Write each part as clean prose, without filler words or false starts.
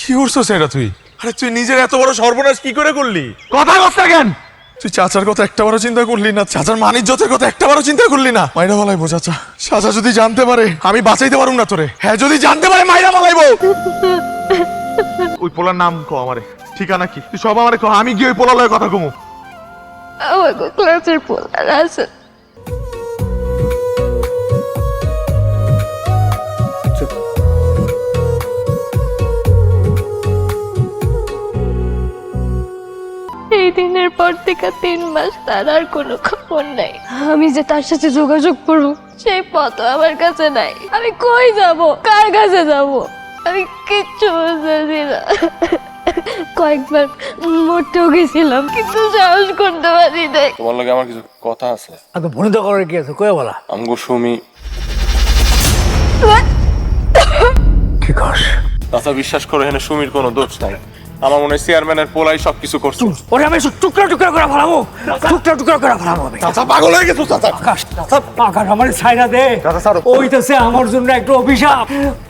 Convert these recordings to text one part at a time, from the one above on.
কি করছো সেটা তুই? আরে তুই নিজের এত বড় সর্বনাশ কি করে করলি? কথা কথা কেন? তুই চাচার কথা একটাবারও চিন্তা করলি না? চাচার মানিজ্যতের কথা একটাবারও চিন্তা করলি না? মাইরা মালাইবো চাচা। চাচা যদি জানতে পারে আমি বাঁচাইতে পারুম না তোরে। হ্যাঁ যদি জানতে পারে মাইরা মালাইবো। ওই পোলার নাম কো আমারে, ঠিকানা কি তুই সব আমারে কো, আমি গিয়ে ওই পোলার লগে কথা কমু। আমার ক্লাসের পোলার আছে। এই দিনের পর থেকে 3 মাস তার আর কোনো খবর নাই। আমি যে তার সাথে যোগাযোগ করব সেই পথ আমার কাছে নাই। আমি কই যাব, কার কাছে যাব, আমি কিচ্ছু বুঝতেছি না। কয়েকবার মরতেও গেছিলাম কিন্তু সাহস করতে পারি নাই। তোমার লগে আমার কিছু কথা আছে। তো ভনিত করার কি আছে কয়ে বলা। আমগো সুমি কি কস? চাচা বিশ্বাস করে এখানে সুমির কোনো দোষ নাই। আমার মনে হয় চেয়ারম্যানের পোলাই সবকিছু করছে। ওরে আমি টুকরা টুকরা করে ফেলাবো, টুকরা টুকরা করে ফেলাবো আমি। চাচা পাগল হয়ে গেছো চাচা। আকাশ আকাশ আমার ছাইরা দে। ওইটাছে আমার জন্য একটা অভিশাপ।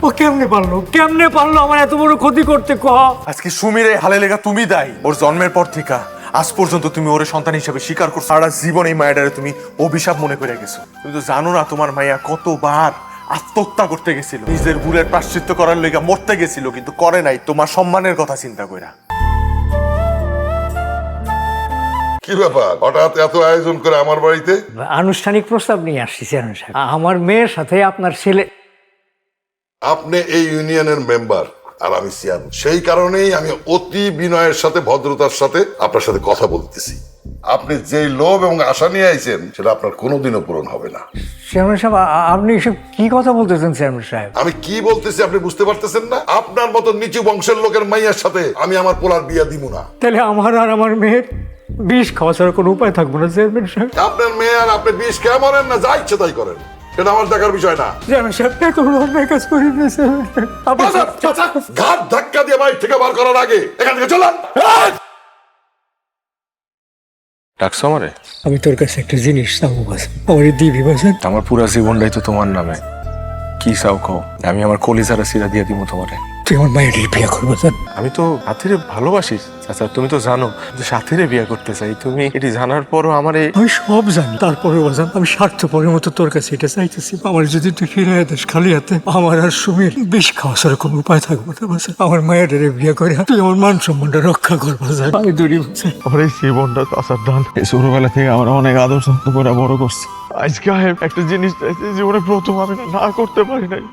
ও কেমনে পারলো আমার এত বড় ক্ষতি করতে ক? আজকে সুমির এই হালে লেগা তুমি দায়ী। ওর জন্মের পর থেকে আজ পর্যন্ত তুমি ওর সন্তান হিসেবে স্বীকার করছো। সারা জীবন এই মায়াটারে তুমি অভিশাপ মনে করে গেছো। তুমি তো জানো না তোমার মাইয়া কতবার আত্মহত্যা করতে গেছিল, নিজের ভুলের প্রায়শ্চিত্ত করার লেগে মরতে গেছিল, কিন্তু করে নাই তোমার সম্মানের কথা চিন্তা কইরা। কি ব্যাপার হঠাৎ এত আয়োজন করে আমার বাড়িতে? আনুষ্ঠানিক প্রস্তাব নিয়ে আসছি চেয়ারম্যান সাহেব। আমার মেয়ের সাথে আপনার ছেলে। আপনি এই ইউনিয়নের মেম্বার আর আমি চেয়ারম্যান, সেই কারণেই আমি অতি বিনয়ের সাথে ভদ্রতার সাথে আপনার সাথে কথা বলতেছি। আপনি যেই লোভ এবং আশা নিয়ে আইছেন সেটা আপনার কোনোদিনও পূরণ হবে না। চেয়ারম্যান সাহেব আপনি এসব কি কথা বলতেছেন চেয়ারম্যান সাহেব? আমি কি বলতেছি আপনি বুঝতে পারতেছেন না? আপনার মতো নিচু বংশের লোকের মাইয়ার সাথে আমি আমার পোলার বিয়া দিব না। তাহলে আমার আর আমার মেয়ের বিষ খাওয়া ছাড়া কোনো উপায় থাকবো না চেয়ারম্যান সাহেব। আপনার মেয়ে আর আপনি বিষ খেয়ে মরেন না যা ইচ্ছে তাই করেন, সেটা আমার দেখার বিষয় না। চেয়ারম্যান সাহেব এত বড় অন্যায় কাজ করি না চেয়ারম্যান সাহেব। ঘাট ধাক্কা দিয়ে বাইর থেকে বার করার আগে এখান থেকে চলান। ডাকছো আমারে? আমি তোর কাছে একটা জিনিস চাবো বাস, আমার দিবি বাসেন। আমার পুরা জীবনটাই তো তোমার নামে। কি চাও কও? আমি আমার কলিজারা সিরা দিয়ে দিব তোমারে। তুই আমার মায়ের বিয়ে করবো স্যার। আমি তো সাথীরে ভালোবাসি চাচা, তুমি তো জানো যে সাথীরে বিয়ে করতে চাই। তুমি এটি জানার পরও আমার আমি সব জানি, তারপরে বাজান আমি স্বার্থপরের মতো তোর কাছে এটা চাইতেছি। আমার যদি তুই ফিরে দিস খালি হাতে, আমার আর সুমির বেশ খাওয়া ছাড়া কোনো উপায় থাকবো না বাজান। আমার মায়ের বিয়ে করে তুই আমার মান সম্মানটা রক্ষা কর বাজান। আমি দূরি বাজান। আমার এই জীবনটা চাচার দান। এই ছোটবেলা থেকে আমরা অনেক আদর যত্ন করে বড় করছি। আজকে একটা জিনিস জীবনে প্রথম আমি না করতে পারি নাই।